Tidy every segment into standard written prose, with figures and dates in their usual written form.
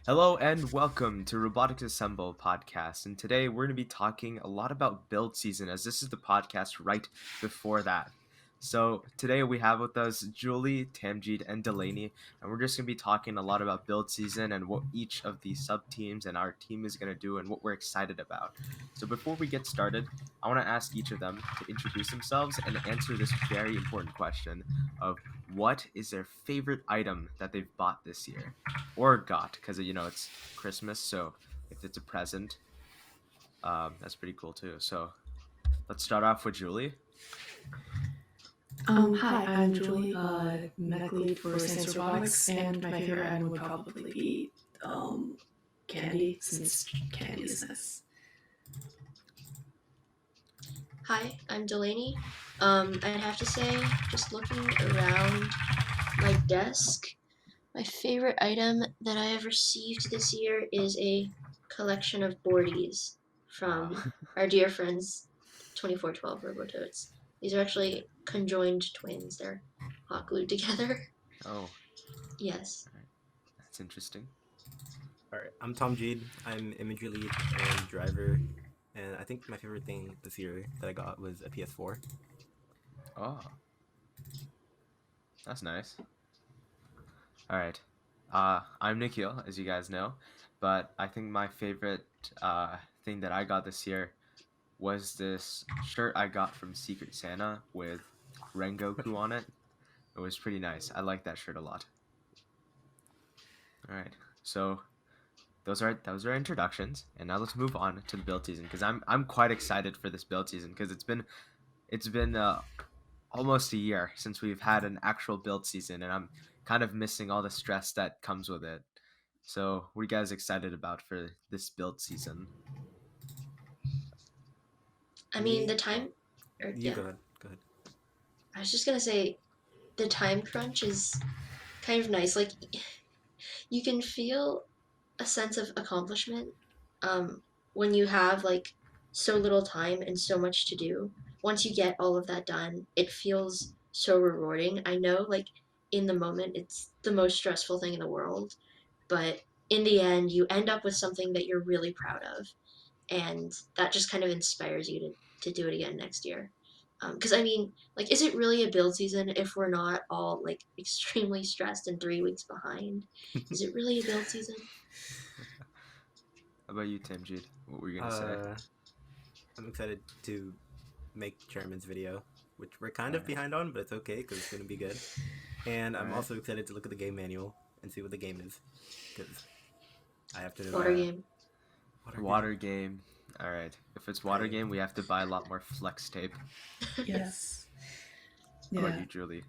Hello and welcome to Robotics Assemble podcast. And today we're going to be talking a lot about build season, as this is the podcast right before that. So today we have with us Julie, Tamjid, and Delaney, and we're just going to be talking a lot about build season and what each of the sub teams and our team is going to do and what we're excited about. So before we get started, I want to ask each of them to introduce themselves and answer this very important question of what is their favorite item that they've bought this year or got, because it's Christmas, so if it's a present, that's pretty cool too. So let's start off with Julie. Hi, I'm Julie, mech lead for Science Robotics, and my favorite item would probably be candy, since candy is nice. Hi, I'm Delaney. I'd have to say, just looking around my desk, my favorite item that I have received this year is a collection of boardies from our dear friends 2412 Robototes. These are actually conjoined twins. They're hot glued together. Oh, Yes. that's interesting. Alright, I'm Tom Jeed. I'm imagery lead and driver, and I think my favorite thing this year that I got was a PS4. Oh, that's nice. All right. I'm Nikhil, as you guys know, but I think my favorite thing that I got this year was this shirt I got from Secret Santa with Rengoku on it. It was pretty nice. I like that shirt a lot. All right. So those are our introductions, and now let's move on to the build season, because I'm quite excited for this build season, because it's been almost a year since we've had an actual build season, and I'm kind of missing all the stress that comes with it. So what are you guys excited about for this build season? I mean, the time. Or, You yeah. go ahead. I was just gonna say, the time crunch is kind of nice. Like, you can feel a sense of accomplishment when you have like so little time and so much to do. Once you get all of that done, it feels so rewarding. I know, like, in the moment, it's the most stressful thing in the world, but in the end, you end up with something that you're really proud of, and that just kind of inspires you to do it again next year. Because I mean, like, is it really a build season if we're not all like extremely stressed and 3 weeks behind? Is it really a build season? How about you, Timjid? What were you gonna say? I'm excited to make Chairman's video, which we're kind of Alright. behind on, but it's okay because it's going to be good. And I'm Alright. also excited to look at the game manual and see what the game is, because I have to... Water game. Water game. All right. If it's water Okay. game, we have to buy a lot more flex tape. Yes. How about Yeah, you, Julie?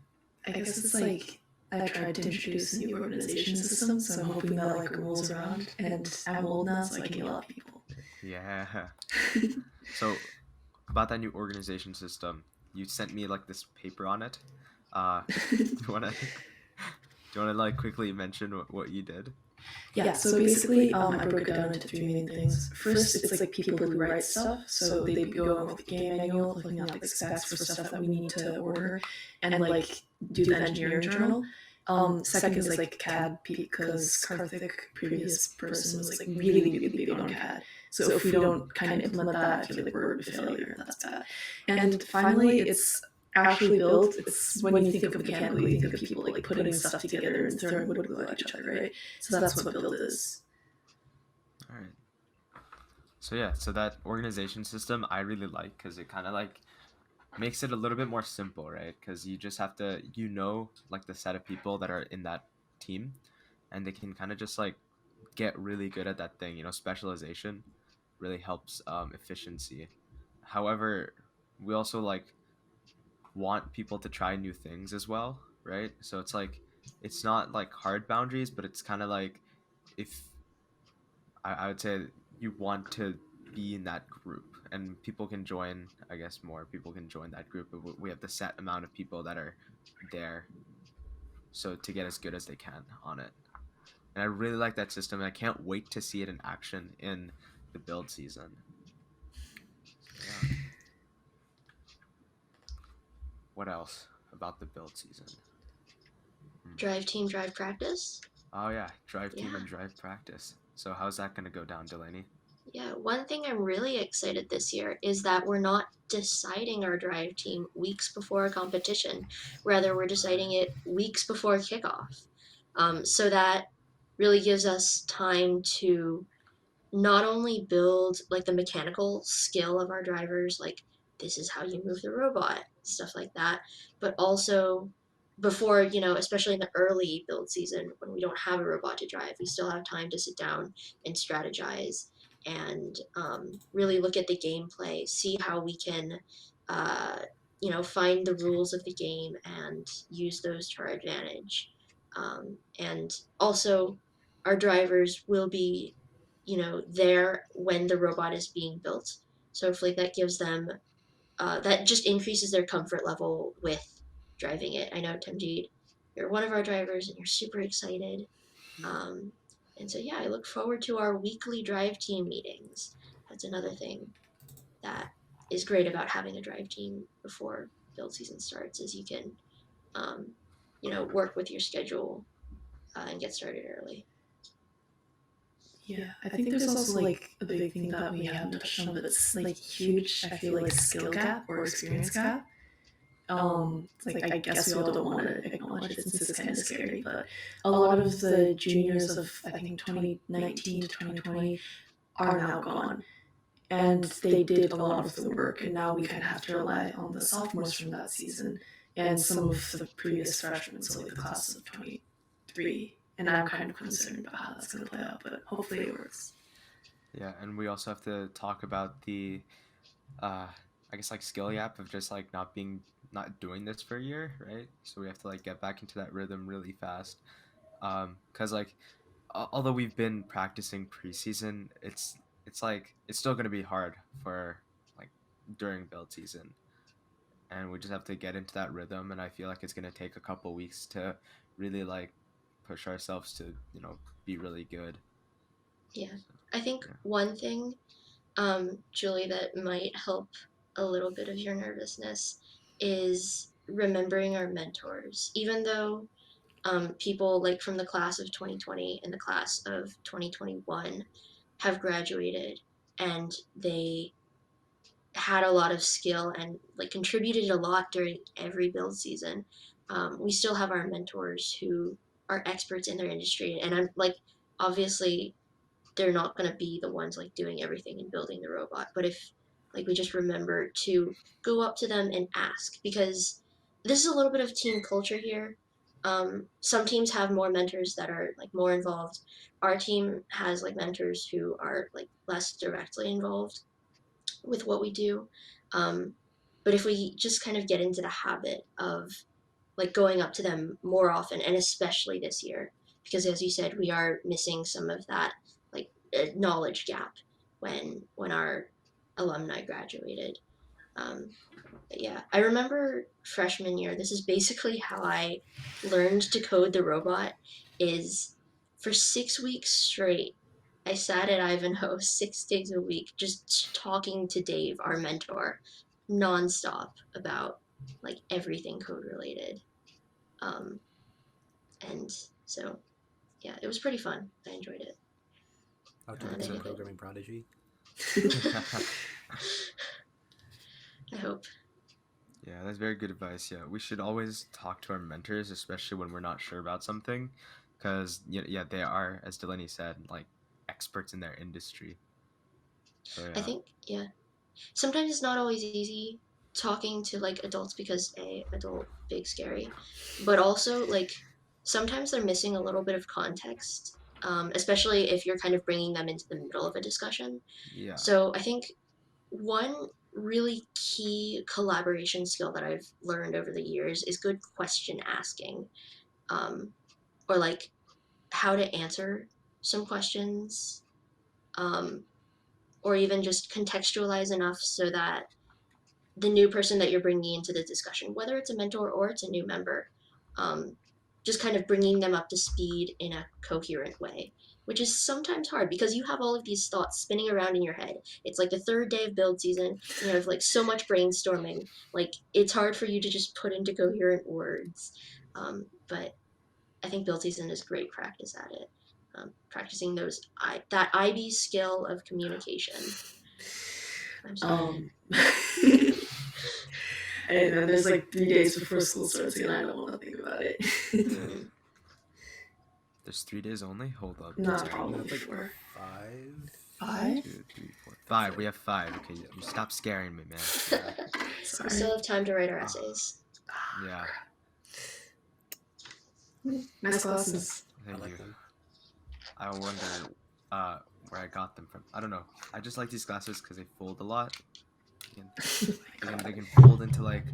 I guess it's like I tried to introduce a new organization system, so I'm hoping that like rolls around, and I'm old now, so I can yell at people. Yeah. So about that new organization system, you sent me like this paper on it. Do you wanna like quickly mention what you did? Yeah, so basically, I broke it down into three main things. First, it's like people who write stuff, so they go over the game manual, looking at like specs for stuff that we need to order, and like do the engineering journal. Second is like CAD, because Karthik, previous person, was like really big on CAD. So if we don't kind of implement that, I feel like we're a failure, and that's bad. And finally, it's actually built. It's when you think of mechanical, you think of people like putting stuff together and throwing wood glue at each other, right? So that's what build is. All right. So yeah, so that organization system I really like, because it kind of like makes it a little bit more simple, right? Because you just have to, like the set of people that are in that team, and they can kind of just like get really good at that thing. Specialization really helps efficiency. However, we also like want people to try new things as well, right? So it's like it's not like hard boundaries, but it's kind of like if I would say you want to be in that group and people can join, I guess more people can join that group, but we have the set amount of people that are there, so to get as good as they can on it. And I really like that system, and I can't wait to see it in action in the build season. Yeah. What else about the build season? Drive team, drive practice. Oh yeah, drive team Yeah. and drive practice. So how's that gonna go down, Delaney? Yeah, one thing I'm really excited this year is that we're not deciding our drive team weeks before a competition. Rather, we're deciding it weeks before kickoff. So that really gives us time to not only build like the mechanical skill of our drivers, like this is how you move the robot, stuff like that, but also before, especially in the early build season when we don't have a robot to drive, we still have time to sit down and strategize and really look at the gameplay, see how we can, find the rules of the game and use those to our advantage. And also, our drivers will be there when the robot is being built. So hopefully that gives them that just increases their comfort level with driving it. I know Temjid, you're one of our drivers and you're super excited. Um, and so yeah, I look forward to our weekly drive team meetings. That's another thing that is great about having a drive team before build season starts is you can um, work with your schedule and get started early. Yeah, I think there's also like a big thing that we haven't touched on, but it's like huge. I feel like skill gap or experience gap. It's like I guess we all don't want to acknowledge it since it's kind of scary, but a lot of the juniors of I think 2019 to 2020 are now gone, and they did a lot of the work, and now we kind of have to rely on the sophomores from that season and some of the previous freshmen, so like the class of 23. And I'm kind of concerned about how that's going to play out, but hopefully it works. Yeah, and we also have to talk about the I guess like skill gap of just like not doing this for a year, right? So we have to like get back into that rhythm really fast. Cuz like although we've been practicing preseason, it's like it's still going to be hard for like during build season. And we just have to get into that rhythm, and I feel like it's going to take a couple weeks to really like push ourselves to, be really good. Yeah. I think Yeah. one thing, Julie, that might help a little bit of your nervousness is remembering our mentors. Even though people like from the class of 2020 and the class of 2021 have graduated and they had a lot of skill and like contributed a lot during every build season, we still have our mentors who are experts in their industry. And I'm like, obviously, they're not going to be the ones like doing everything and building the robot, but if like we just remember to go up to them and ask, because this is a little bit of team culture here. Some teams have more mentors that are like more involved. Our team has like mentors who are like less directly involved with what we do. um, but if we just kind of get into the habit of like going up to them more often, and especially this year, because as you said, we are missing some of that like knowledge gap when our alumni graduated. But yeah, I remember freshman year. This is basically how I learned to code the robot. Is for 6 weeks straight, I sat at Ivanhoe 6 days a week, just talking to Dave, our mentor, nonstop about like everything code related. Um, and so, yeah, it was pretty fun. I enjoyed it. How to And I become a hope programming prodigy. I hope. Yeah, that's very good advice. Yeah, we should always talk to our mentors, especially when we're not sure about something, because yeah, they are, as Delaney said, like experts in their industry. So I yeah, think, yeah. Sometimes it's not always easy talking to like adults because adult big scary, but also like sometimes they're missing a little bit of context, especially if you're kind of bringing them into the middle of a discussion. yeah, So I think one really key collaboration skill that I've learned over the years is good question asking, um, or like how to answer some questions, um, or even just contextualize enough so that the new person that you're bringing into the discussion, whether it's a mentor or it's a new member, um, just kind of bringing them up to speed in a coherent way, which is sometimes hard because you have all of these thoughts spinning around in your head. It's like the third day of build season. You have like so much brainstorming. Like it's hard for you to just put into coherent words. But I think build season is great practice at it. Practicing that IB skill of communication. I'm sorry. And then there's like 3 days before school starts again. I don't want to think about it. Mhm. There's 3 days only. Hold up. Not Sorry. probably That's like 4. 5. 5? 2, 3, 4, 5. We have 5. Okay, you stop scaring me, man. We Sorry. still have time to write our essays. Yeah. Nice glasses. Thank I like you. them. I wonder where I got them from. I don't know. I just like these glasses because they fold a lot. They can fold into like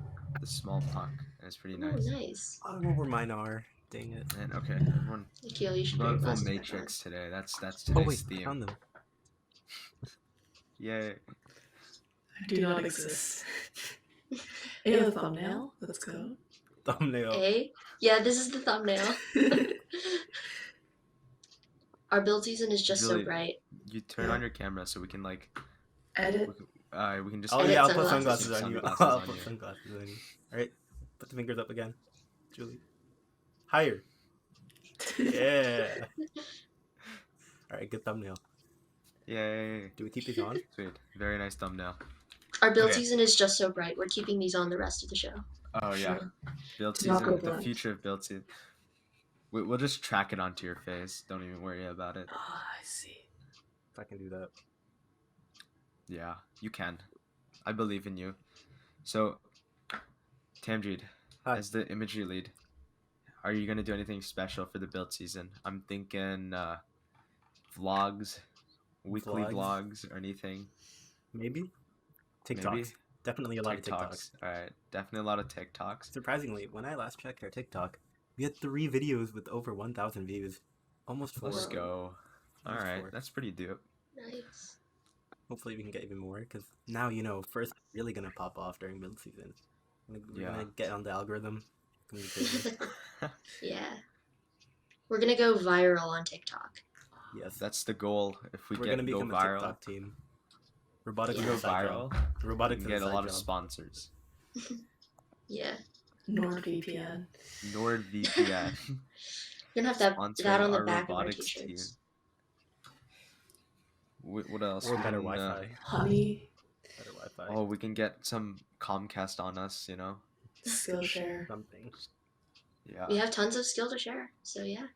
the small puck, and it's pretty Oh, nice. nice. I don't know where mine are. Dang it. And okay, everyone, Akil, you should we're put your going full glasses back on. Matrix today. That's Oh today's wait, I theme. found them. Yay! I do not exist. Hey, the thumbnail. Let's go. Thumbnail. A? Yeah, this is the thumbnail. Our build season is just so Julie, bright. You turn Yeah. on your camera so we can like Edit. we can just Oh Edit yeah, I'll put sunglasses. sunglasses on you. Sunglasses I'll on put you. sunglasses on you. Alright, put the fingers up again. Julie. Higher. Yeah. Alright, good thumbnail. Yay! Do we keep these on? Sweet, very nice thumbnail. Our build Okay. season is just so bright. We're keeping these on the rest of the show. Oh yeah, Sure. build To not season, go the blunt. future of build season. We'll just track it onto your face. Don't even worry about it. Oh, I see. If I can do that. Yeah, you can. I believe in you. So, Tamjid, Hi. as the imagery lead, are you gonna do anything special for the build season? I'm thinking vlogs, weekly vlogs, or anything. Maybe? TikToks. Maybe? Definitely a lot of TikToks. All right, definitely a lot of TikToks. Surprisingly, when I last checked our TikTok, we had 3 videos with over 1,000 views. Almost 4. Let's go. All Almost right, 4. that's pretty dope. Nice. Hopefully we can get even more, because now, you know, first really gonna pop off during build season. We're Yeah. gonna get on the algorithm. It's gonna be crazy. Yeah. We're gonna go viral on TikTok. Yes. That's the goal. If we We're go gonna become a viral, TikTok team. Robotics we Yeah. go is a side job. viral, we Robotics can is get a side lot of job. sponsors. Yeah. NordVPN. NordVPN. We're gonna have that Sponsoring on the our back of our robotics team. t-shirts. What else? Or We better can, Wi-Fi. Honey. Better Wi-Fi. Oh, we can get some Comcast on us, you know? Skillshare. Something. Yeah. We have tons of skill to share. So yeah,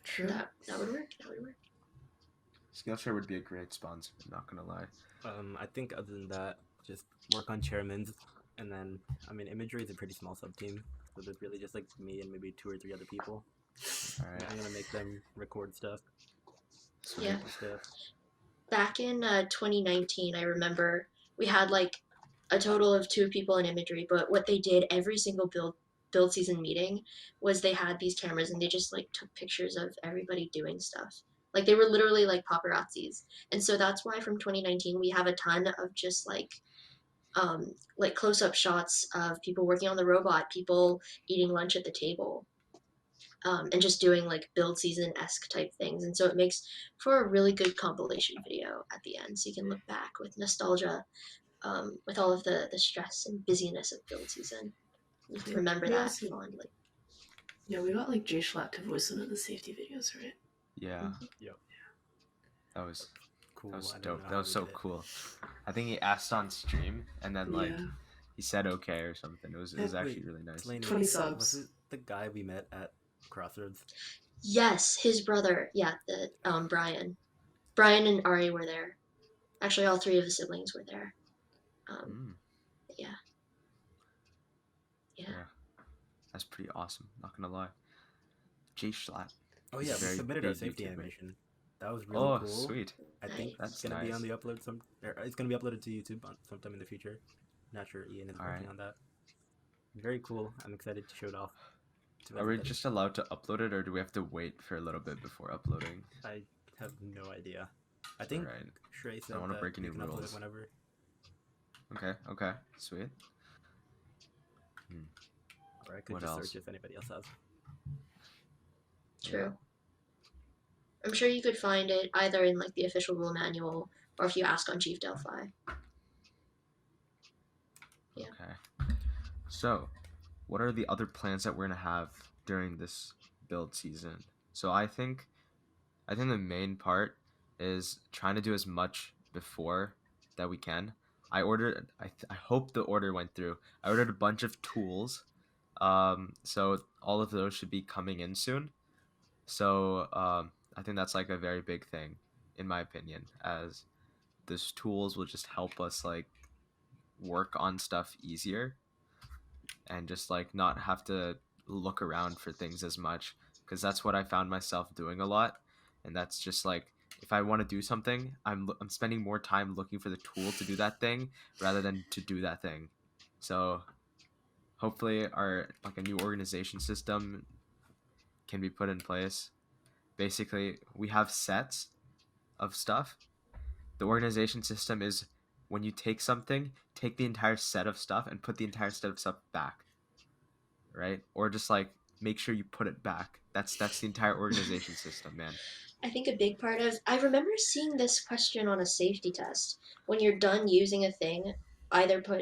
True. that would work. That would work. Skillshare would be a great sponsor, I'm not gonna lie. I think other than that, just work on chairmans, and then, I mean, imagery is a pretty small sub-team, so there's really just like me and maybe 2 or 3 other people. Alright. I'm gonna make them record stuff. Yeah. and stuff. Back in 2019, I remember we had like a total of 2 people in imagery, but what they did every single build season meeting was they had these cameras and they just like took pictures of everybody doing stuff. Like they were literally like paparazzis. And so that's why from 2019 we have a ton of just like close-up shots of people working on the robot, people eating lunch at the table, and just doing like build season-esque type things. And so it makes for a really good compilation video at the end, so you can look back with nostalgia, with all of the stress and busyness of build season. You can remember that Yes. fondly. Yeah, we got like Jay Schlatt to voice one of the safety videos, right? Yeah. Yep. That was Cool. that was I don't dope. know That how was we so did it. cool. I think he asked on stream and then like Yeah. he said okay or something. It was Yeah, actually wait, really nice. Delaney, 20 Was subs. it the guy we met at Crossroads? Yes, his brother. Yeah, the Brian. Brian and Ari were there. Actually, all 3 of his siblings were there. Mm, Yeah. yeah. That's pretty awesome, not gonna lie. Jay Schlatt. Oh He's yeah, a we very submitted our big safety YouTuber. animation. That was really Oh, cool. sweet. I think Nice. it's gonna be That's on the upload it's gonna be uploaded to YouTube sometime in the future. Not sure Ian is working Alright. on that. Very cool. I'm excited to show it off. To Are we everybody. just allowed to upload it, or do we have to wait for a little bit before uploading? I have no idea. I think Alright. Shrey said wanna that break any we can upload rules. it whenever. Okay, sweet. Or I could What just else? search if anybody else has. True. I'm sure you could find it either in like the official rule manual or if you ask on Chief Delphi. Yeah. Okay. So, what are the other plans that we're gonna have during this build season. So I think the main part is trying to do as much before that we can. I hope the order went through. I ordered a bunch of tools. So all of those should be coming in soon. So I think that's like a very big thing, in my opinion, as those tools will just help us like work on stuff easier and just like not have to look around for things as much, because that's what I found myself doing a lot. And that's just like, if I want to do something, I'm spending more time looking for the tool to do that thing rather than to do that thing. So hopefully our like a new organization system can be put in place. Basically, we have sets of stuff. The organization system is when you take something, take the entire set of stuff and put the entire set of stuff back, right? Or just like make sure you put it back. That's the entire organization system, man. I think a big part of I remember seeing this question on a safety test. When you're done using a thing, either put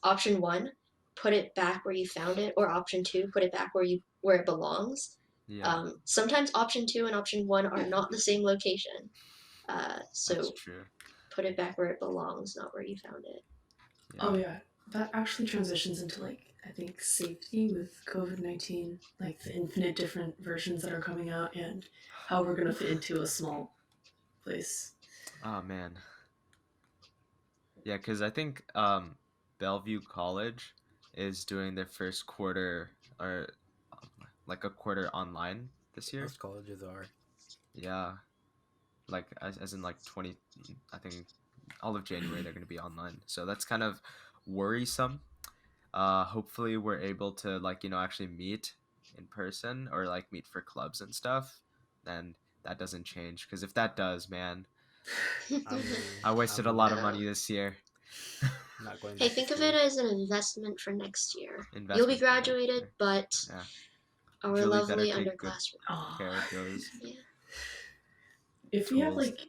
option 1, put it back where you found it, or option 2, put it back where it belongs. Yeah, Sometimes option 2 and option 1 are not the same location. So that's true. put it back where it belongs, not where you found it. Yeah. Oh yeah, that actually transitions into like I think safety with COVID-19, like the infinite different versions that are coming out and how we're gonna fit into a small place. Oh man. Yeah, because I think Bellevue College is doing their first quarter or like a quarter online this year. Most colleges are. Yeah, like as in like 20, I think all of January they're going to be online. So that's kind of worrisome. Hopefully we're able to like, you know, actually meet in person or like meet for clubs and stuff. And that doesn't change, because if that does, man, I wasted a lot of money this year. Not going Hey, back think to of school. it as an investment for next year. You'll Investment be for next graduated, year. but Yeah. our Julie better lovely take good underclassmen. Oh, care of those Yeah. if we have tools. like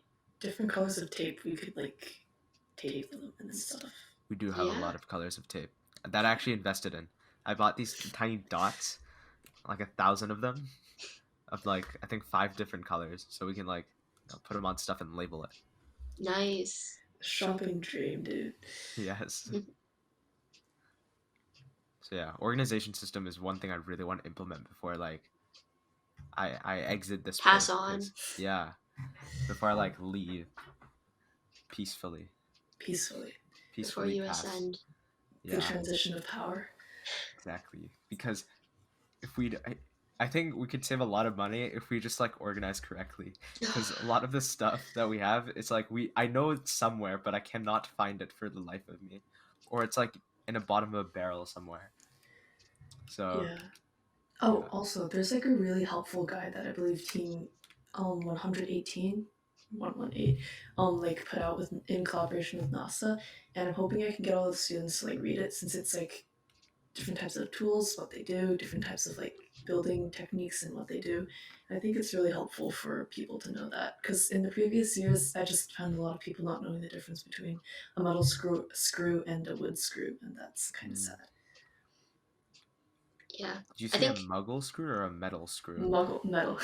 different colors of tape, we could like tape them and stuff. We do have a Yeah. lot of colors of tape that I actually invested in. I bought these tiny dots, like 1,000 of them, of like I think 5 different colors, so we can like, you know, put them on stuff and label it. Nice. Shopping dream, dude. Yes. So yeah, organization system is one thing I really want to implement before like I exit this Pass place, on. 'cause- yeah, before I like leave peacefully. Peacefully. Before Peacefully you pass. ascend. The Yeah, transition of power. exactly. Because if I think we could save a lot of money if we just like organize correctly. Because a lot of the stuff that we have, it's like I know it's somewhere, but I cannot find it for the life of me, or it's like in the bottom of a barrel somewhere. So Yeah. Oh, also, there's like a really helpful guide that I believe Team 118 118 like put out with in collaboration with NASA, and I'm hoping I can get all the students to like read it, since it's like different types of tools, what they do, different types of like building techniques and what they do. And I think it's really helpful for people to know that, because in the previous years I just found a lot of people not knowing the difference between a metal screw and a wood screw, and that's kind of sad. Yeah. did you I say a think- muggle screw or a metal screw? Metal.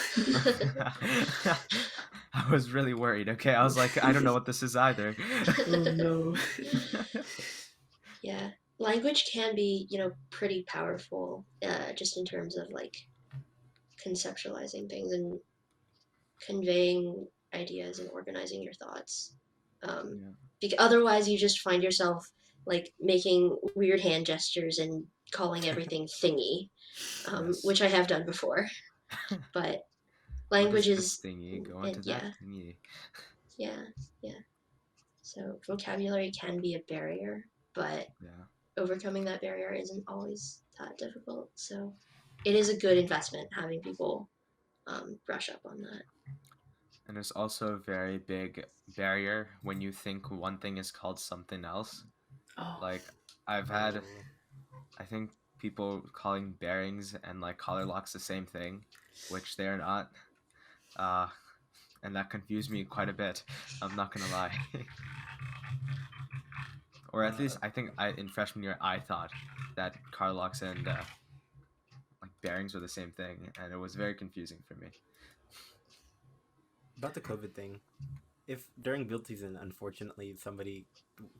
I was really worried. Okay, I was like, I don't know what this is either. Oh no. Yeah. Language can be, pretty powerful, just in terms of like conceptualizing things and conveying ideas and organizing your thoughts. Otherwise, you just find yourself like making weird hand gestures and calling everything thingy, Yes. which I have done before. But What language is is, this thingy? Go into yeah, that thingy. yeah. So vocabulary can be a barrier, but Yeah. overcoming that barrier isn't always that difficult. So it is a good investment having people brush up on that. And there's also a very big barrier when you think one thing is called something else. Oh. Like I've had, I think people calling bearings and like collar locks the same thing, which they're not. And that confused me quite a bit. I'm not gonna lie. Or at least I think in freshman year I thought that collar locks and like pairings were the same thing, and it was very confusing for me. About the COVID thing, if during build season, unfortunately, somebody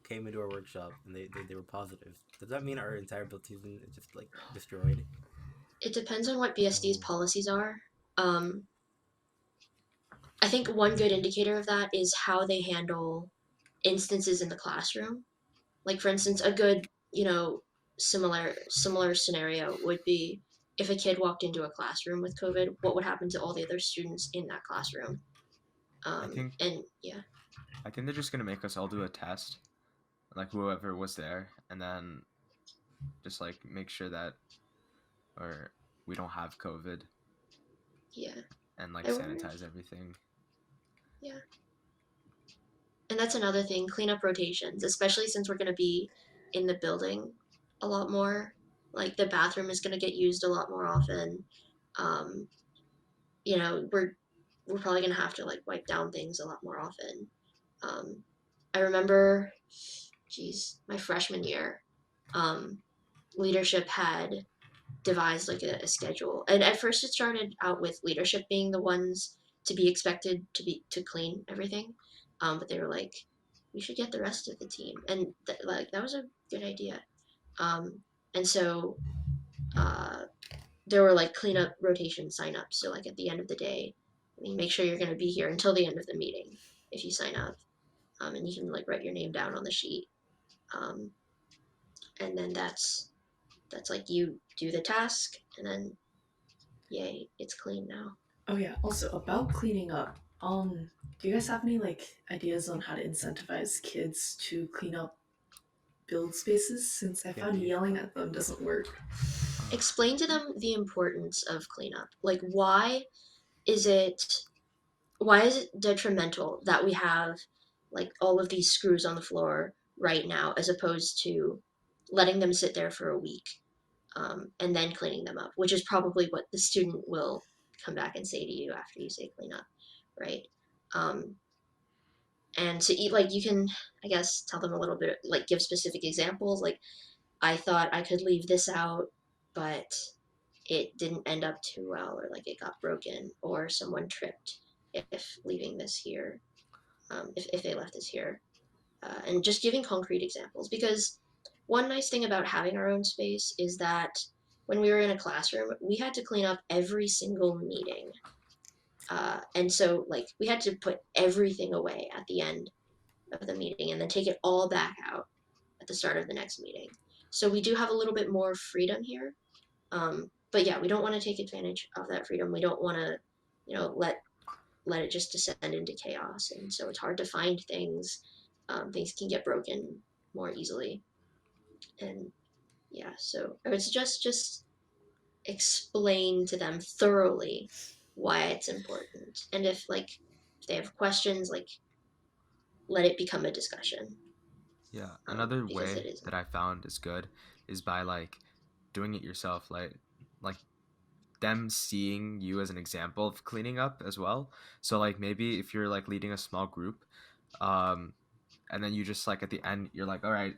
came into our workshop and they were positive, does that mean our entire build season is just like destroyed? It depends on what BSD's policies are. I think one good indicator of that is how they handle instances in the classroom. Like for instance, a good, similar scenario would be if a kid walked into a classroom with COVID, what would happen to all the other students in that classroom? I think And yeah, I think they're just gonna make us all do a test, like whoever was there, and then just like make sure that or we don't have COVID yeah, and like I wonder. sanitize everything. Yeah. And that's another thing, cleanup rotations, especially since we're going to be in the building a lot more. Like the bathroom is going to get used a lot more often. Um, we're probably going to have to like wipe down things a lot more often. I remember, geez, my freshman year, um, leadership had devised like a schedule, and at first it started out with leadership being the ones to be expected to clean everything, but they were like, we should get the rest of the team, and like that was a good idea. um, and so uh, there were like cleanup rotation signups, so like at the end of the day, make sure you're going to be here until the end of the meeting if you sign up, and you can like write your name down on the sheet, um, and then that's like you do the task, and then yay, it's clean now. Oh yeah. Also about cleaning up. Do you guys have any like ideas on how to incentivize kids to clean up build spaces? Since I found yelling at them doesn't work. Explain to them the importance of cleanup. Like why is it detrimental that we have like all of these screws on the floor right now as opposed to letting them sit there for a week, and then cleaning them up, which is probably what the student will come back and say to you after you say clean up, right? Um, and to eat, like, you can, I guess, tell them a little bit, like give specific examples, like, I thought I could leave this out, but it didn't end up too well, or like it got broken, or someone tripped if leaving this here, if they left this here, and just giving concrete examples. Because one nice thing about having our own space is that when we were in a classroom, we had to clean up every single meeting. And so, like, we had to put everything away at the end of the meeting and then take it all back out at the start of the next meeting. So we do have a little bit more freedom here. But yeah, we don't want to take advantage of that freedom. We don't want to, let it just descend into chaos. And so it's hard to find things. Things can get broken more easily. And yeah, so I would suggest just explain to them thoroughly why it's important. And if they have questions, like, let it become a discussion. Yeah, another Because it way is. that I found is good is by like doing it yourself, like them seeing you as an example of cleaning up as well. So like maybe if you're like leading a small group, um, and then you just like at the end you're like, all right,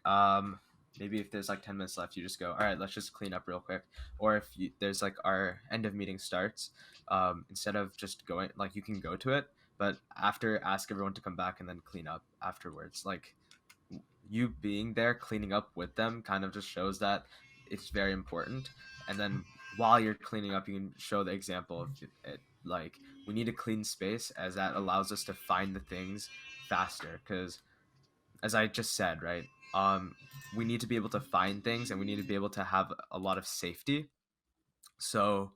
maybe if there's like 10 minutes left, you just go, all right, let's just clean up real quick. Or if there's like our end of meeting starts, instead of just going, like you can go to it, but after ask everyone to come back and then clean up afterwards. Like you being there cleaning up with them kind of just shows that it's very important. And then while you're cleaning up, you can show the example of it. Like we need a clean space, as that allows us to find the things faster. Because as I just said, right, we need to be able to find things, and we need to be able to have a lot of safety. So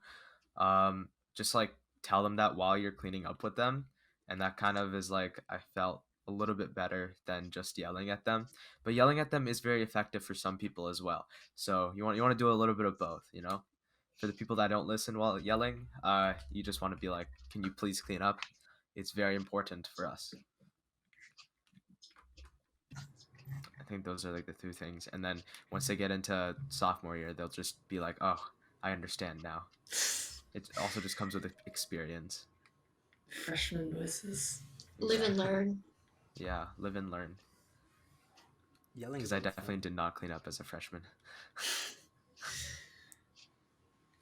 just like tell them that while you're cleaning up with them, and that kind of is like, I felt a little bit better than just yelling at them. But yelling at them is very effective for some people as well. So you want to do a little bit of both, you know. For the people that don't listen while yelling, you just want to be like, can you please clean up? It's very important for us. I think those are like the two things. And then once they get into sophomore year, they'll just be like, oh, I understand now. It also just comes with experience. Freshman voices. Live and learn. Yeah, live and learn. Yelling. Because I definitely did not clean up as a freshman.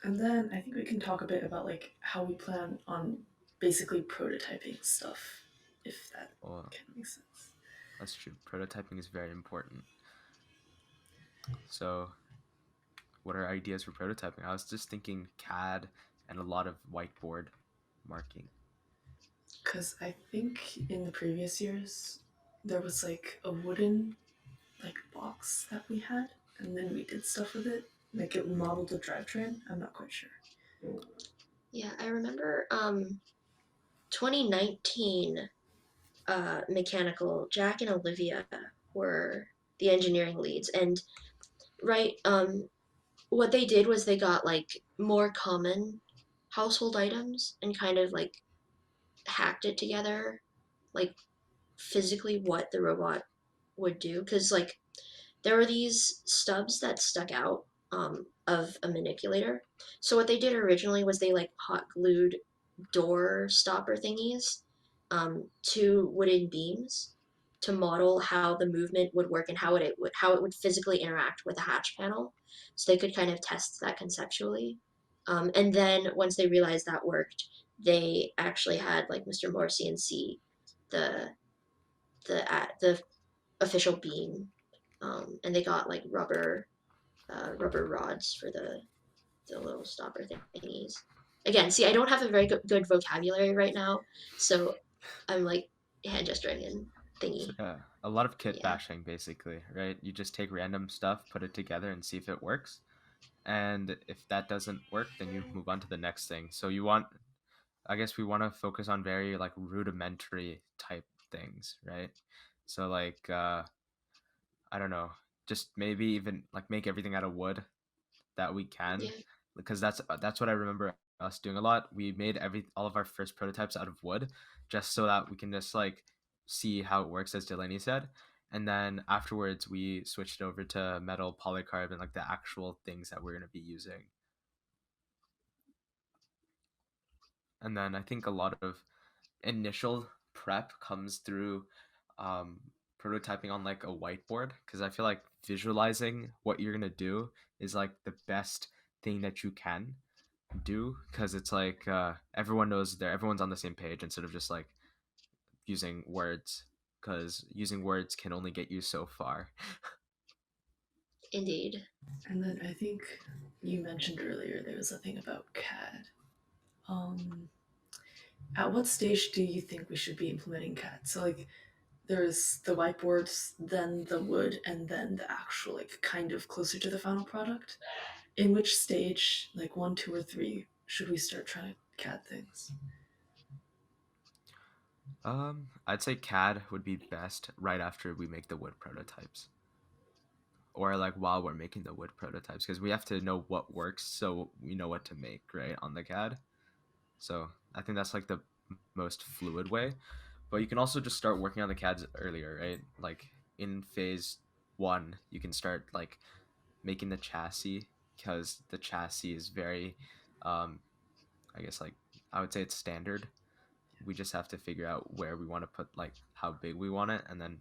And then I think we can talk a bit about like how we plan on basically prototyping stuff, if that Well, can make sense. that's true. Prototyping is very important. So, what are ideas for prototyping? I was just thinking CAD and a lot of whiteboard marking. Because I think in the previous years there was like a wooden like box that we had, and then we did stuff with it. Like it modeled a drivetrain. I'm not quite sure. Yeah, I remember 2019 mechanical. Jack and Olivia were the engineering leads, and right, what they did was they got like more common household items and kind of like hacked it together, like physically what the robot would do. Because like there were these stubs that stuck out of a manipulator. So what they did originally was they like hot glued door stopper thingies to wooden beams to model how the movement would work and how it would physically interact with a hatch panel. So they could kind of test that conceptually. And then once they realized that worked, they actually had like Mr. Morrissey and see the the official beam, and they got like rubber rods for the little stopper thingies. Again, see, I don't have a very good vocabulary right now, so I'm like hand gesturing and So, thingy. yeah, a lot of kit Yeah, bashing, basically, right? You just take random stuff, put it together, and see if it works. And if that doesn't work, then you move on to the next thing. So you want, I guess we want to focus on very like rudimentary type things, right? So like I don't know, just maybe even like make everything out of wood that we can, yeah, because that's what I remember us doing a lot. We made all of our first prototypes out of wood, just so that we can just like see how it works, as Delaney said, and then afterwards we switched over to metal, polycarbon, like the actual things that we're gonna be using. And then I think a lot of initial prep comes through um, prototyping on like a whiteboard, because I feel like visualizing what you're gonna do is like the best thing that you can do, because it's like everyone knows everyone's on the same page instead of just like using words, because using words can only get you so far. indeed. And then I think you mentioned earlier there was a thing about CAD. At what stage do you think we should be implementing CAD? So like there's the whiteboards, then the wood, and then the actual like kind of closer to the final product. In which stage, like 1, 2, or 3, should we start trying to CAD things? I'd say CAD would be best right after we make the wood prototypes, or like while we're making the wood prototypes, because we have to know what works so we know what to make right on the CAD. So I think that's like the most fluid way. But you can also just start working on the CADs earlier, right? Like in phase 1, you can start like making the chassis, because the chassis is very, I guess like I would say it's standard. We just have to figure out where we want to put, like how big we want it, and then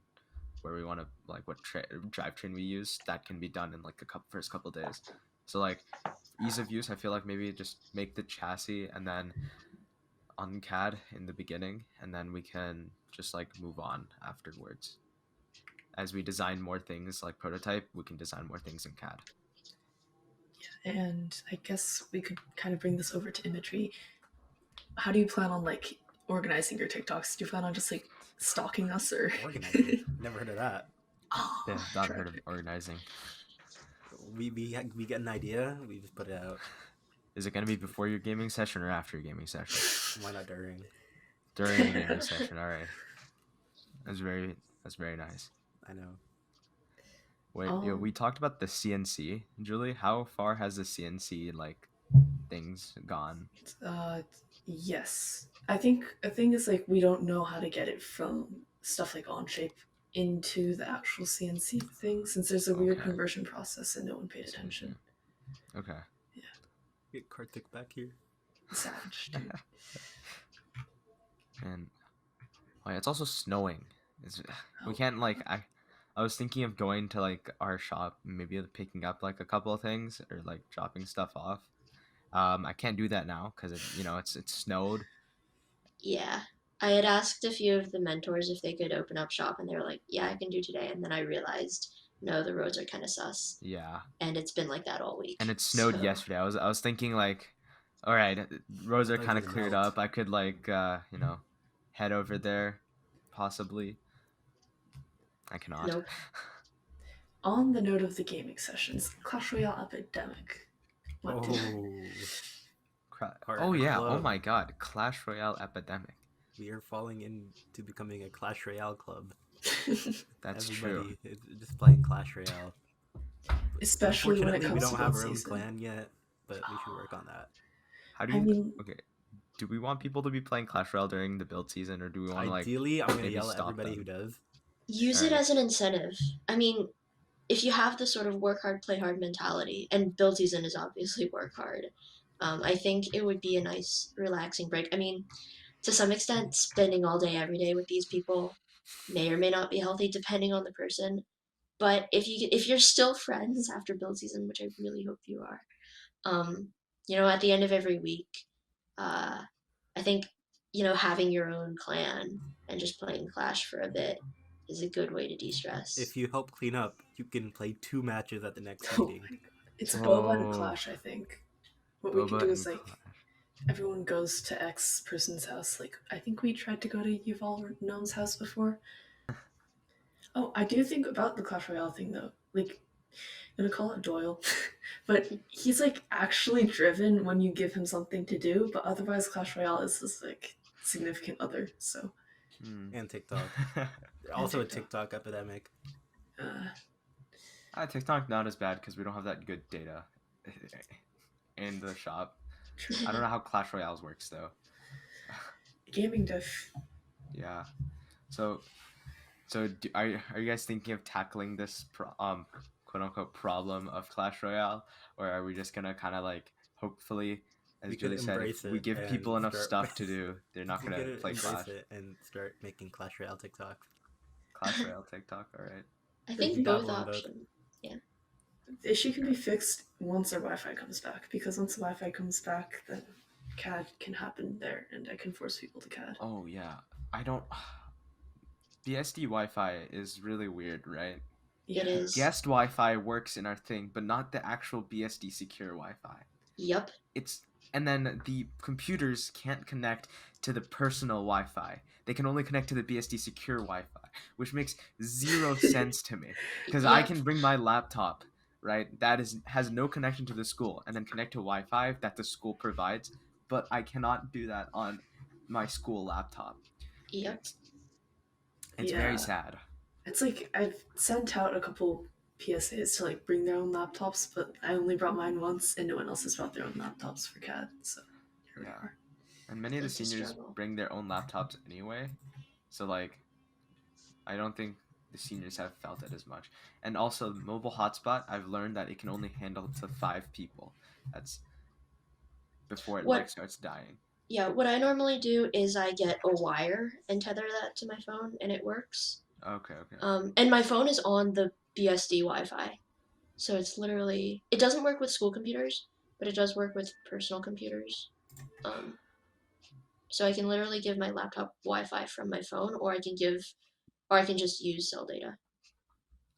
where we want to, like what drivetrain we use. That can be done in like the first couple days. So like ease of use, I feel like maybe just make the chassis and then on CAD in the beginning, and then we can just like move on afterwards. As we design more things like prototype, we can design more things in CAD. And I guess we could kind of bring this over to imagery. How do you plan on like organizing your TikToks? Do you plan on just like stalking us or Organizing? Never heard of that. Oh, Yeah, not heard of organizing. We get an idea, we just put it out. Is it going to be before your gaming session or after your gaming session? Why not during? During the gaming session. All right. That's very nice. I know. Wait, we talked about the CNC, Julie. How far has the CNC like things gone? Yes. I think a thing is like we don't know how to get it from stuff like Onshape into the actual CNC thing, since there's a weird Okay. conversion process and no one paid attention. Okay. Get Kartik back here. Savage, dude. And oh yeah, it's also snowing. We can't like I was thinking of going to like our shop, maybe picking up like a couple of things or like dropping stuff off, I can't do that now because it's snowed. Yeah. I had asked a few of the mentors if they could open up shop, and they were like, "Yeah, I can do today." And then I realized, no, the roads are kind of sus, Yeah, and it's been like that all and week. it snowed So yesterday. I was thinking like, all right, roads I are thought it kind was of gonna cleared melt. up. I could like head over there, possibly. I cannot. nope. On the note of the gaming sessions, Clash Royale epidemic. What did Oh, our Oh yeah! Oh club. my God! Clash Royale epidemic. We are falling into becoming a Clash Royale club. That's Everybody true. is just playing Clash Royale. especially when it Unfortunately, we comes to don't have build our own season? clan yet, but we should work on that. How do I you? mean, Okay. Do we want people to be playing Clash Royale during the build season, or do we want to like Ideally, I'm gonna maybe yell at stop everybody them? who does. Use it Alright. as an incentive. I mean, if you have the sort of work hard, play hard mentality, and build season is obviously work hard, I think it would be a nice, relaxing break. I mean, to some extent, spending all day, every day with these people may or may not be healthy, depending on the person. But if you're still friends after build season, which I really hope you are, um, at the end of every week, uh, I think having your own clan and just playing Clash for a bit is a good way to de-stress. If you help clean up, you can play 2 matches at the next oh meeting. my god, it's Boba and Oh, Clash. I think what we can Boba do and is like Clash. everyone goes to X person's house. Like I think we tried to go to Yuval or Gnome's house before. Oh, I do think about the Clash Royale thing though. Like, I'm gonna call it Doyle, but he's like actually driven when you give him something to do. But otherwise, Clash Royale is this like significant other. So, And TikTok. Also a TikTok. TikTok epidemic. TikTok not as bad because we don't have that good data in the shop. True. I don't know how Clash Royales works though. Gaming diff. Yeah. So are you guys thinking of tackling this quote unquote problem of Clash Royale, or are we just gonna kind of like hopefully, as We could Julie said, if embrace we it give people and enough start. stuff to do, they're not We gonna could play embrace Clash. it and start making Clash Royale TikTok. Clash Royale TikTok, all right. I I think think both dabble in both. options. The issue can be fixed once our Wi-Fi comes back, because once the Wi-Fi comes back, then CAD can happen there, and I can force people to CAD. Oh yeah, I don't. BSD Wi-Fi is really weird, right? It is. Guest Wi-Fi works in our thing, but not the actual BSD secure Wi-Fi. Yup. And then the computers can't connect to the personal Wi-Fi. They can only connect to the BSD secure Wi-Fi, which makes zero sense to me. Because I Yep. can bring my laptop, right, that has no connection to the school, and then connect to Wi-Fi that the school provides, but I cannot do that on my school laptop. Yep. It's Yeah. very sad. It's like I've sent out a couple PSAs to like bring their own laptops, but I only brought mine once, and no one else has brought their own laptops for CAD. So here we are. And many of the It's a seniors struggle. bring their own laptops anyway, so like I don't think the seniors have felt it as much. And also mobile hotspot, I've learned that it can only handle to 5 people. That's before it like starts dying. Yeah, what I normally do is I get a wire and tether that to my phone, and it works. Okay. And my phone is on the BSD Wi-Fi, so it's literally it doesn't work with school computers, but it does work with personal computers. So I can literally give my laptop Wi-Fi from my phone, or I can just use cell data.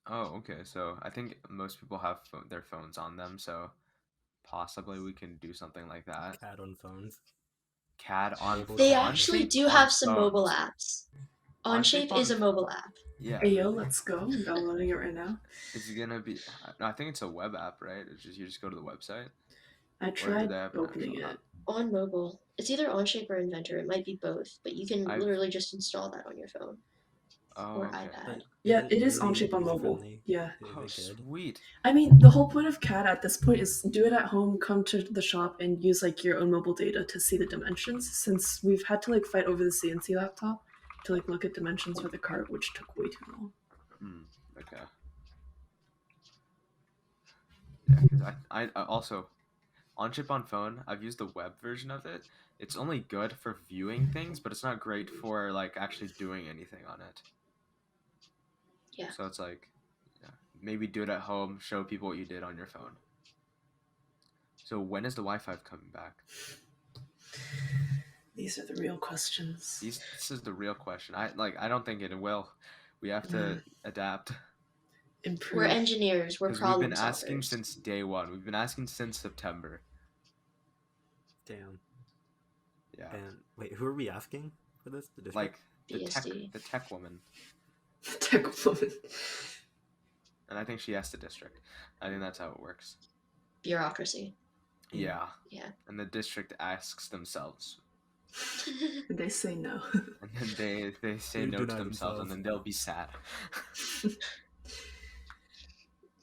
Oh, okay. So I think most people have their phones on them, so possibly we can do something like that. CAD on phones. CAD on Mobile They CAD. actually Onshape do on have some phones. mobile apps. Onshape is a mobile app. Yeah. Hey yo, let's go! I'm downloading it right now. It's gonna be. I think it's a web app, right? It's just you just go to the website. I Or do tried they have an opening actual it. app? On mobile. It's either Onshape or Inventor. It might be both, but you can I've- literally just install that on your phone Oh, or okay. iPad. But Yeah, is it is really Onshape on mobile. user-friendly? Yeah. Oh, Is it good? sweet. I mean, the whole point of CAD at this point is do it at home, come to the shop, and use like your own mobile data to see the dimensions. Since we've had to like fight over the CNC laptop to like look at dimensions for the cart, which took way too long. Okay. Yeah, because I also Onshape on phone. I've used the web version of it. It's only good for viewing things, but it's not great for like actually doing anything on it. Yeah. So it's like, yeah, maybe do it at home. Show people what you did on your phone. So when is the Wi-Fi coming back? These are the real questions. This is the real question. I don't think it will. We have to adapt. Improve. We're engineers. We're Because we've problem been asking solvers. since day one. We've been asking since September. Damn. Yeah. And wait, who are we asking for this? The district? Like the BSD. tech woman. Tech woman. And I think she asked the district. I think that's how it works. Bureaucracy. Yeah. Yeah. And the district asks themselves. And they say no. And then they say They no to deny themselves, and themselves. then they'll be sad.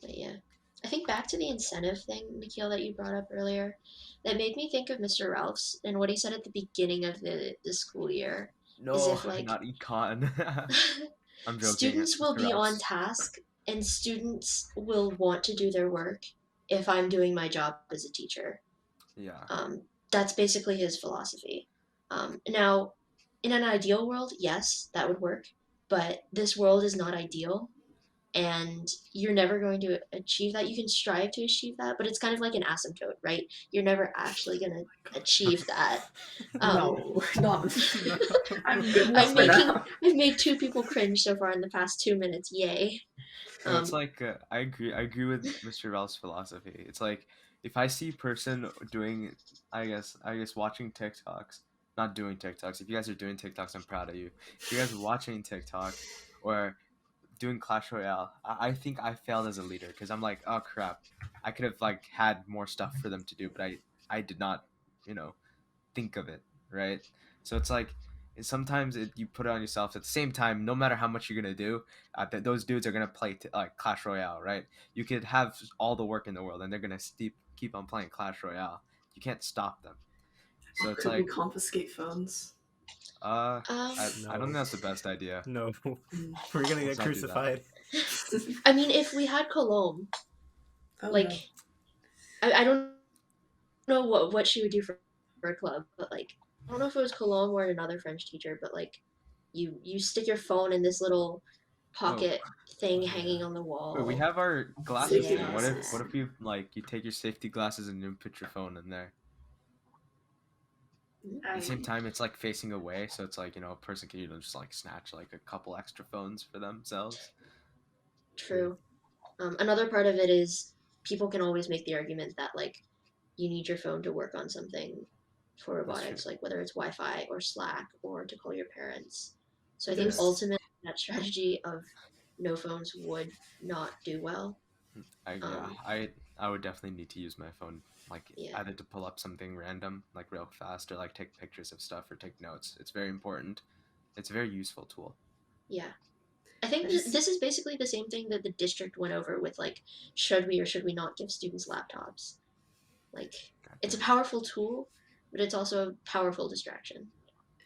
But yeah. I think back to the incentive thing, Nikhil, that you brought up earlier, that made me think of Mr. Ralph's and what he said at the beginning of the school year. No, if, like- not econ. I'm joking. Students will Mr. be on Ralph's. task and students will want to do their work if I'm doing my job as a teacher. Yeah. That's basically his philosophy. Now, in an ideal world, yes, that would work, but this world is not ideal, and you're never going to achieve that. You can strive to achieve that, but it's kind of like an asymptote, right? You're never actually going to achieve that. No, not. No. I'm good enough for now. I've made 2 people cringe so far in the past 2 minutes. Yay. No, it's like I agree with Mr. Ralph's philosophy. It's like if I see person doing, I guess watching TikToks, not doing TikToks. If you guys are doing TikToks, I'm proud of you. If you guys are watching TikTok or doing Clash Royale, I think I failed as a leader because I'm like, oh crap, I could have like had more stuff for them to do, but I did not, think of it, right? So it's like sometimes you put it on yourself. At the same time, no matter how much you're gonna do, those dudes are gonna play like Clash Royale, right? You could have all the work in the world, and they're gonna keep on playing Clash Royale. You can't stop them. So it's Could we like, confiscate phones? I don't No. think that's the best idea. No, Mm. we're gonna Let's get not do that. crucified. I mean, if we had Cologne, Oh, like, no. I don't know what she would do for a club, but like, I don't know if it was Cologne or another French teacher, but like, you stick your phone in this little pocket thing Oh, hanging yeah. on the wall. Wait, we have our glasses Safety thing. glasses. What if you you take your safety glasses and you put your phone in there? At the same time, it's like facing away, so it's like a person can just like snatch like a couple extra phones for themselves. True. Another part of it is people can always make the argument that like you need your phone to work on something for That's robotics, true. like whether it's Wi-Fi or Slack or to call your parents. So I think There's- ultimately that strategy of no phones would not do well. I would definitely need to use my phone, like Yeah. either to pull up something random, like real fast, or like take pictures of stuff or take notes. It's very important. It's a very useful tool. Yeah. I think There's- this is basically the same thing that the district went over with like should we or should we not give students laptops. Like it's a powerful tool, but it's also a powerful distraction.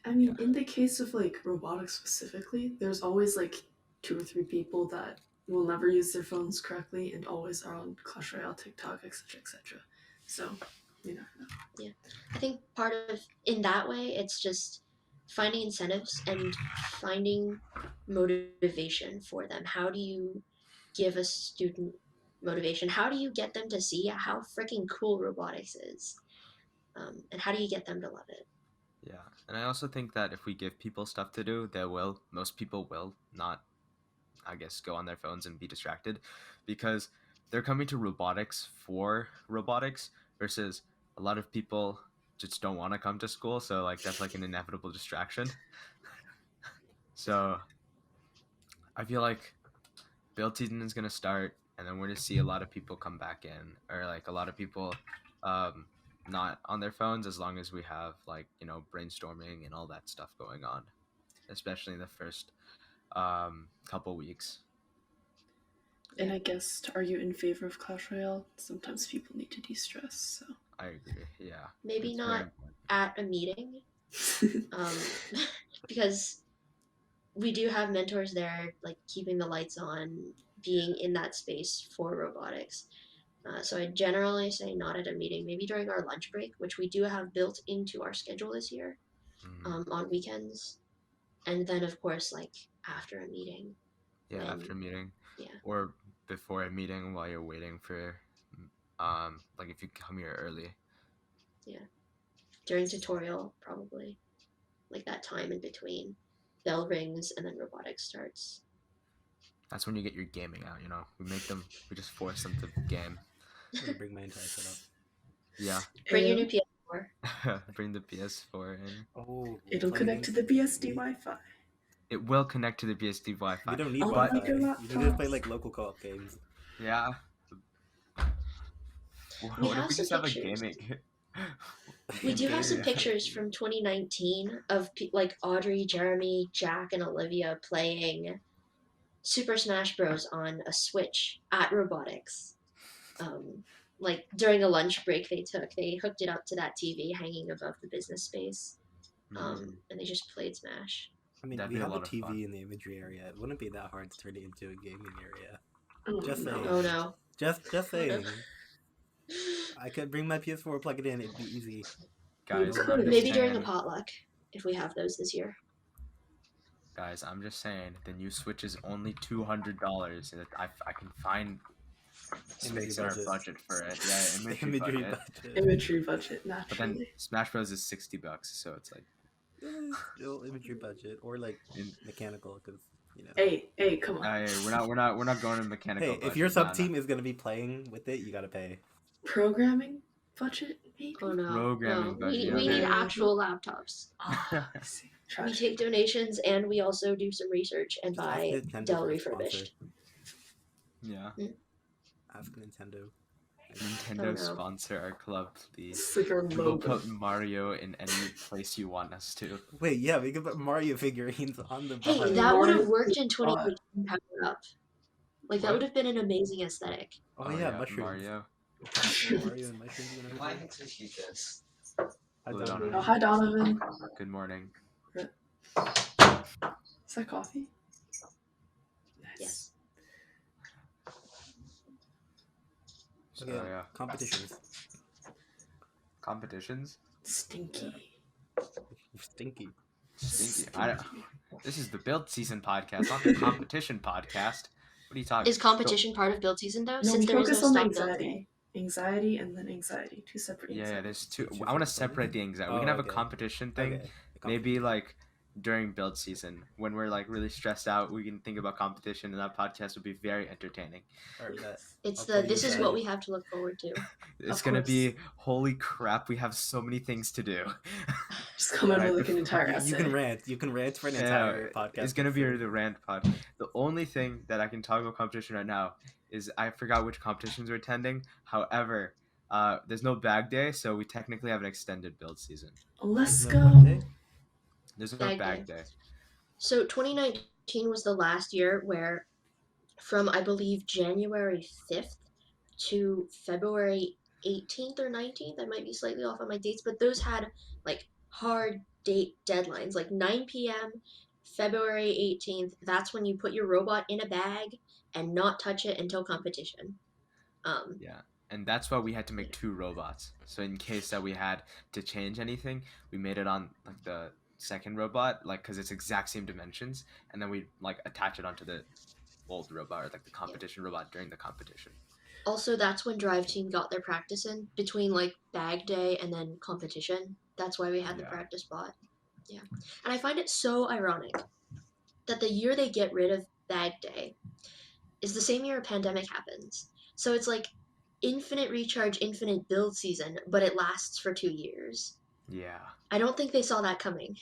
I mean, in the case of like robotics specifically, there's always like 2 or 3 people that will never use their phones correctly and always are on Clash Royale, TikTok, etc., etc. So, you never know. I think part of in that way it's just finding incentives and finding motivation for them. How do you give a student motivation? How do you get them to see how freaking cool robotics is? And how do you get them to love it? Yeah, and I also think that if we give people stuff to do, most people will not, I guess, go on their phones and be distracted, because they're coming to robotics for robotics versus a lot of people just don't want to come to school, so like that's like an inevitable distraction. So I feel like build season is gonna start, and then we're gonna see a lot of people come back in, or like a lot of people not on their phones, as long as we have like brainstorming and all that stuff going on, especially in the first couple weeks. And I guess to argue in favor of Clash Royale, sometimes people need to de-stress, so. I agree. Yeah. Maybe It's very not important. at a meeting, because we do have mentors there, like keeping the lights on, being in that space for robotics. So I generally say not at a meeting, maybe during our lunch break, which we do have built into our schedule this year, Mhm. on weekends. And then, of course, like after a meeting. Yeah, and- after a meeting. yeah. Or before a meeting while you're waiting for like if you come here early. During tutorial, probably. Like that time in between. Bell rings and then robotics starts. That's when you get your gaming out, you know. We just force them to game. I'm gonna bring my entire setup. Yeah. Bring your new Ayo. PS4. Bring the PS4 in. Oh, It'll connect to the BSD Wi-Fi. It will connect to the BSD Wi-Fi. You don't need Oh, Wi-Fi. like your You can just play laptops. like local co-op games. Yeah. We What have if we some just have a pictures. gaming? We do have some Yeah. pictures from 2019 of like Audrey, Jeremy, Jack, and Olivia playing Super Smash Bros. On a Switch at Robotics. Like during a lunch break they hooked it up to that TV hanging above the business space. And they just played Smash. I mean, That'd we be a have a lot of fun. TV in the imagery area. It wouldn't be that hard to turn it into a gaming area. Oh, Just no. saying. Oh no. Just Oh, no. saying. I could bring my PS4, plug it in. It'd be easy. Guys, You I'm could. just Maybe during a saying, potluck if we have those this year. guys, I'm just saying, the new Switch is only $200, and I can find Imagery space in our budget. budget for it. Yeah, Imagery budget. budget. Imagery budget, But then naturally. Smash Bros is $60, so it's like Still imagery budget, or like in, mechanical, because Hey, come on. we're not going to mechanical. Hey, if budget. your sub Nah, team is gonna be playing with it, you gotta pay. Programming budget, maybe? Oh no. Programming no. budget, We need okay. actual laptops. Oh, I see. We Trash. take donations and we also do some research and Just ask buy Nintendo Dell for a sponsor. refurbished. Yeah. Ask Nintendo. Nintendo Oh, no. sponsor our club, please. It's like our We will logo. put Mario in any place you want us to. Wait, yeah, we could put Mario figurines on the Hey, behind. that would have Mario worked in is 2018 Power Up. Like that What? would have been an amazing aesthetic. Oh, yeah, mushrooms. Mario. Mario and mushrooms and Why everything. did you eat this? I Hello, don't Donovan. know. Oh, hi, Donovan. Good morning. Is that coffee? Nice. Yes. So Okay, yeah, competitions. competitions. Stinky. You're stinky. Stinky. This is the build season podcast, not the competition podcast. What are you talking? Is competition part of build season though? No, we Since there is no focus on stop build. anxiety. Anxiety and then anxiety. Two separate Yeah, anxieties. there's two. Two I want to separate separate the anxiety. We Oh, can have okay. a competition thing. Okay. the Maybe competition. like during build season when we're like really stressed out, we can think about competition, and that podcast will be very entertaining. Alright, bet. It's I'll the put you this is aside. what we have to look forward to. It's Of gonna course. be holy crap. We have so many things to do. Just come out Right, with like an entire You essay. can rant. You can rant for an entire podcast. It's gonna be episode. the rant pod. The only thing that I can talk about competition right now is I forgot which competitions we're attending. However, there's no bag day, so we technically have an extended build season. Let's No go. Monday? There's no Bag bag day. day. So 2019 was the last year where from I believe January 5th to February 18th or 19th, I might be slightly off on my dates, but those had like hard date deadlines, like 9 p.m. February 18th. That's when you put your robot in a bag and not touch it until competition. Yeah, and that's why we had to make two robots. So in case that we had to change anything, we made it on like the second robot, like because it's exact same dimensions, and then we like attach it onto the old robot or like the competition robot during the competition. Also, that's when Drive Team got their practice in between like bag day and then competition. That's why we had the Yeah. practice bot. Yeah. And I find it so ironic that the year they get rid of bag day is the same year a pandemic happens. So it's like infinite recharge, infinite build season, but it lasts for 2 years. Yeah, I don't think they saw that coming.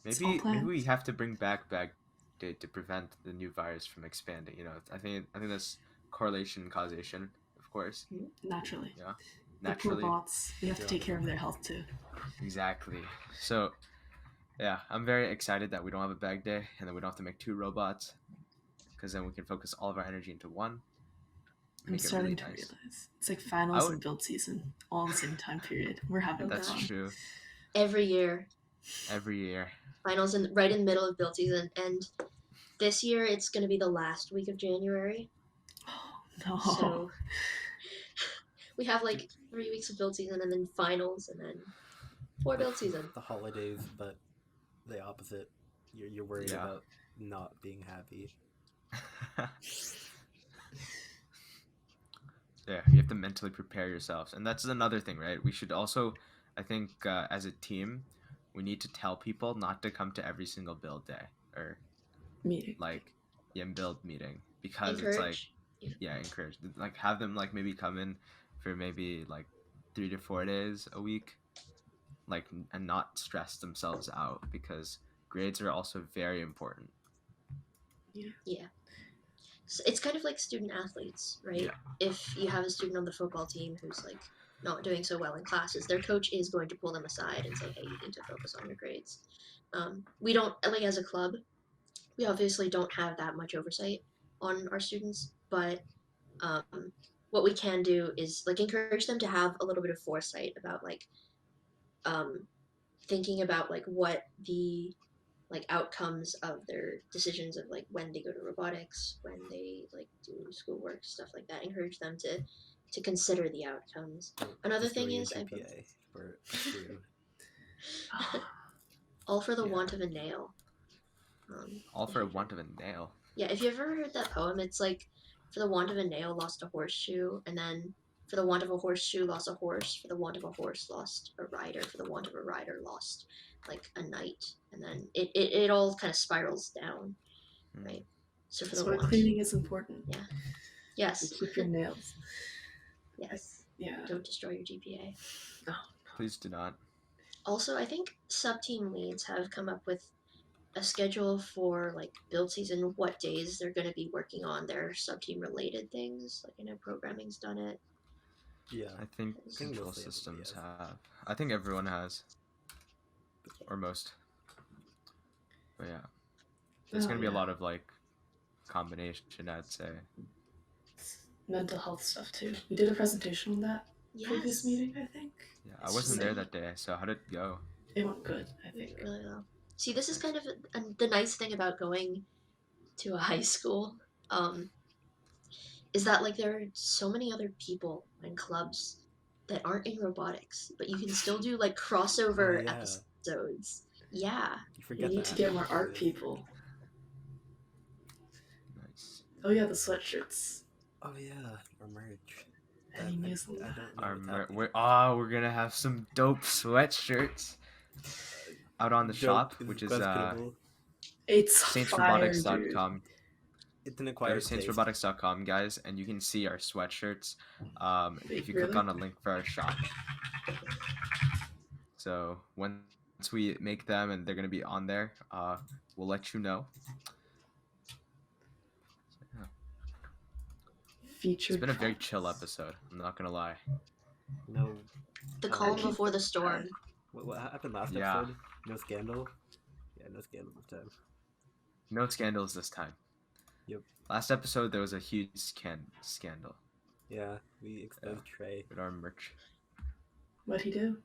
It's all maybe planned. we have to bring back bag day to prevent the new virus from expanding. You know, I think that's correlation and causation, of course, Naturally. The poor naturally. bots. We have to take care of their health too. Exactly. So, yeah, I'm very excited that we don't have a bag day and that we don't have to make two robots, because then we can focus all of our energy into one. I'm Make it starting really to nice. realize it's like finals would- and build season all in the same time period. We're having Oh, That's fun. true. Every year, Every year. finals right in the middle of build season, and this year it's going to be the last week of January. No. So we have like 3 weeks of build season and then finals and then 4 build season. The holidays, but the opposite. You're worried Yeah. about not being happy. Yeah, you have to mentally prepare yourselves, and that's another thing, right? We should also, I think, as a team, we need to tell people not to come to every single build day or Meeting. like build meeting because it's like, Encourage. Yeah. yeah, encourage, like have them like maybe come in for maybe like 3 to 4 days a week, like, and not stress themselves out because grades are also very important. Yeah. So it's kind of like student athletes, right? Yeah. If you have a student on the football team who's like not doing so well in classes, their coach is going to pull them aside and say, "Hey, you need to focus on your grades." We don't like as a club. We obviously don't have that much oversight on our students, but what we can do is like encourage them to have a little bit of foresight about like um, thinking about like what the like outcomes of their decisions of like when they go to robotics, when they like do schoolwork, stuff like that. Encourage them to consider the outcomes. Another Destroy thing your is GPA for you. all for the Yeah. want of a nail. All if for a you've want of a nail. Yeah, if you ever heard that poem, it's like, for the want of a nail, lost a horseshoe, and then for the want of a horseshoe, lost a horse, for the want of a horse, lost a rider, for the want of a rider, lost like a knight, and then it all kind of spirals down, right? So for the Sword want, cleaning is important. yeah, yes, Keep your nails. yes, Yeah. don't destroy your GPA. Please do not. Also, I think sub team leads have come up with a schedule for like build season, what days they're going to be working on their sub team related things. Like I know programming's done it. Yeah. I think I think control mostly everybody systems has. have. I think everyone has, or most. But yeah, there's gonna be a lot of like combination, I'd say. Mental health stuff too. We did a presentation on that previous Yes, meeting, I think. Yeah, I It's wasn't just there like- that day, so how did it go? It went good, I we think. did really well. See, this is kind of the nice thing about going to a high school, is that like there are so many other people and clubs that aren't in robotics, but you can still do like crossover Oh, yeah. episodes. Yeah, You We forget need that. to get more art people. Nice. Oh yeah, the sweatshirts. Oh yeah, our merch. Any news on I that? don't know what's happening. We're gonna have some dope sweatshirts out on the Dope shop, is which is questionable. It's fire, dude. saintsrobotics.com. It's an Go to acquired taste. saintsrobotics.com, guys, and you can see our sweatshirts. If you click Really? on a link for our shop. So once we make them and they're gonna be on there, we'll let you know. Featured. It's been a very products. chill episode. I'm not gonna lie. No. the Oh, calm okay. before the storm. What happened last Yeah. episode? No scandal? Yeah, no scandal this time. No scandals this time. Yep. Last episode there was a huge scandal Yeah, we exposed Trey. with our merch. What'd he do?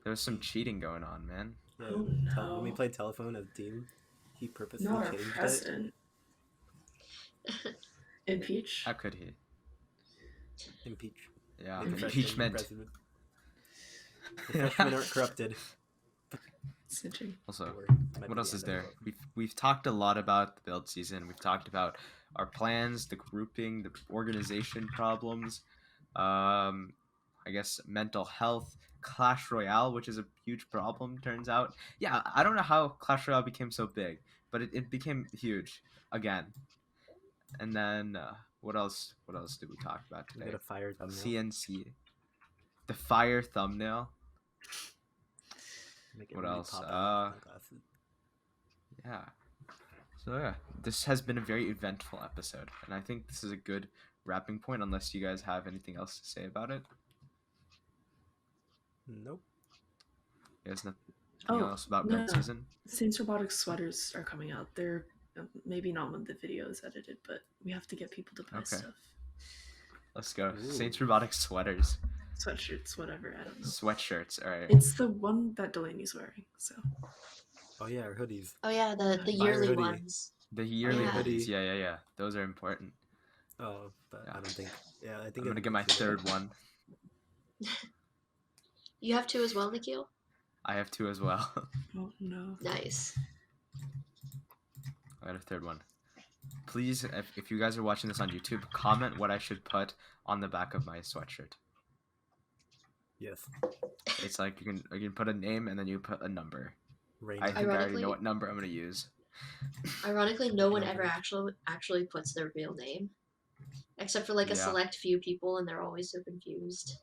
There was some cheating going on, man. Yeah, Oh when we no. played telephone as a team, he purposely Not our changed it. president. Impeach. How could he? Impeach. Yeah, The freshman impeachment. president. The freshmen aren't corrupted. Snitching. Also, Or might what be else the is end of there? the book. We've talked a lot about the build season. We've talked about our plans, the grouping, the organization problems. I guess mental health, Clash Royale, which is a huge problem. Turns out, yeah, I don't know how Clash Royale became so big, but it became huge again. And then what else? What else did we talk about We today? got a fire thumbnail. CNC, the fire thumbnail. Make it What really else? pop out of my glasses. Yeah. So yeah, this has been a very eventful episode, and I think this is a good wrapping point. Unless you guys have anything else to say about it, Nope. you guys nothing Oh, else about no. build season? Saints Robotics sweaters are coming out. They're maybe not when the video is edited, but we have to get people to buy Okay. stuff. Let's go. Ooh. Saints Robotics sweaters, Sweatshirts, whatever. I don't know. sweatshirts. All right. It's the one that Delaney's wearing. So Oh yeah, our hoodies. Oh yeah, the Fire yearly hoodie. ones. The yearly Yeah. hoodies. Yeah. Those are important. Oh, but Yeah. I don't think. Yeah, I think I'm gonna get my it's- third one. You have two as well, Nikhil? I have two as well. oh no. Nice. I got a third one. please, if you guys are watching this on YouTube, comment what I should put on the back of my sweatshirt. Yes. It's like you can put a name and then you put a number. Rain. I think I already Ironically- know what number I'm gonna use. Ironically, no one ever Number. actually puts their real name, except for like a Yeah. select few people, and they're always so confused.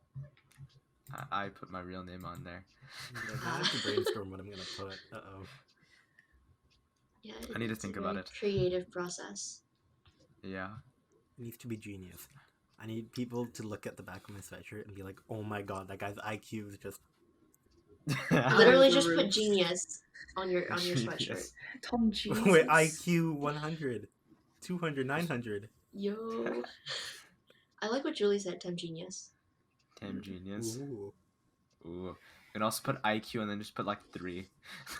I put my real name on there. Yeah, I have to brainstorm what I'm gonna put. Uh-oh. Yeah, I need to it's a think about very it. Creative process. Yeah. It needs to be genius. I need people to look at the back of my sweatshirt and be like, "Oh my god, that guy's IQ is just." Literally, the just put roof. genius on your sweatshirt. Genius. Tom Jesus. Wait, IQ 100, 200, 900. Yo, I like what Julie said. Tim Genius. Damn genius. Ooh. Ooh. You can also put IQ and then just put like 3.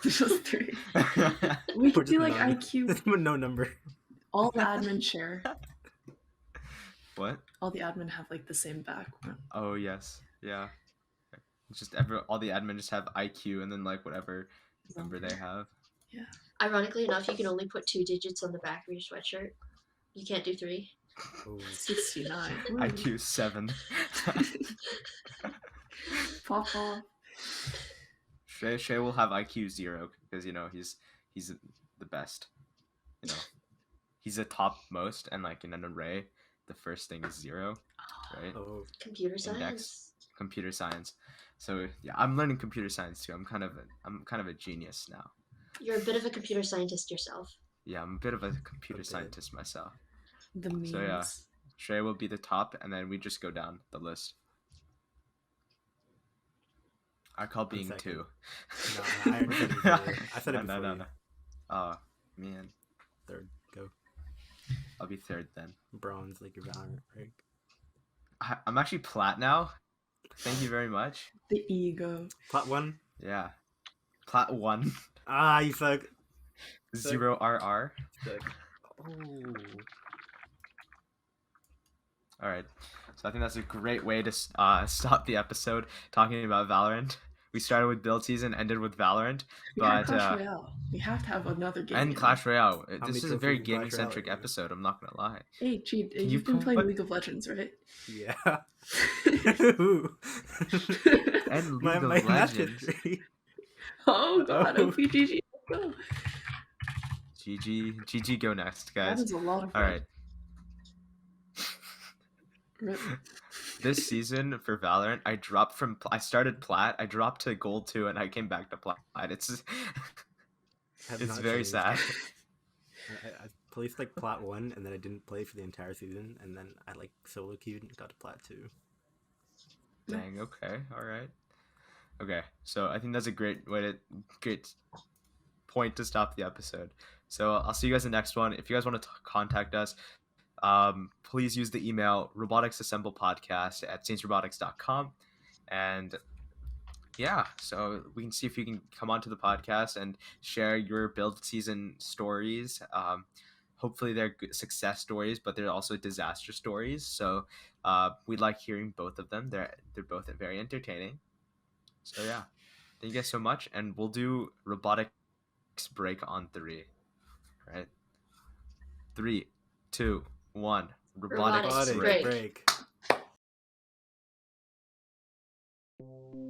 Just 3. We Or could do just like none. IQ. No number. All the admin share. What? All the admin have like the same back one. Oh yes. Yeah. It's just all the admin just have IQ and then like whatever number they have. Ironically enough, you can only put 2 digits on the back of your sweatshirt. You can't do 3. Ooh. 69. Ooh. IQ 7. Pop off. Shay will have IQ 0 because he's the best. He's the top most, and like in an array, the first thing is 0, right? Oh. Computer Index. science. Computer science. So yeah, I'm learning computer science too. I'm kind of a genius now. You're a bit of a computer scientist yourself. Yeah, I'm a bit of a computer A bit. scientist myself. The memes. So, yeah. Shay will be the top, and then we just go down the list. I call being second. 2. No, I already said it before. I said it No, before. no. Oh man, Third, go. I'll be 3rd then. Bronze, like your Valorant rank. I'm actually plat now. Thank you very much. The ego. Plat 1. Yeah, plat 1. Ah, you suck. 0 RR. Suck. Oh. All right, so I think that's a great way to stop the episode talking about Valorant. We started with build season, ended with Valorant, We had but Clash Royale. We have to have another game. and in. Clash Royale. How This many is a very trophies in Clash gaming-centric Royale? episode. I'm not gonna lie. Hey, G, Can you've you been playing put- League of Legends, right? Yeah. And League my of match Legends. history. Oh god, Oh. OPGG. Let's go. GG, go next, That guys. is a lot of All fun. right. Rip. This season for Valorant, I started plat, I dropped to gold 2, and I came back to plat. It's Have it's not very changed. sad. I placed like plat 1 and then I didn't play for the entire season and then I like solo queued and got to plat 2. Dang. Okay. All right. Okay. So I think that's a great point to stop the episode. So I'll see you guys in the next one. If you guys want to contact us, please use the email roboticsassemblepodcast@saintsrobotics.com. And yeah, so we can see if you can come onto the podcast and share your build season stories. Hopefully they're good success stories, but they're also disaster stories. So we like hearing both of them. They're both very entertaining. So yeah, thank you guys so much, and we'll do robotics break on 3. Right? 3, 2, 1. Robotics Robotics break. break. break.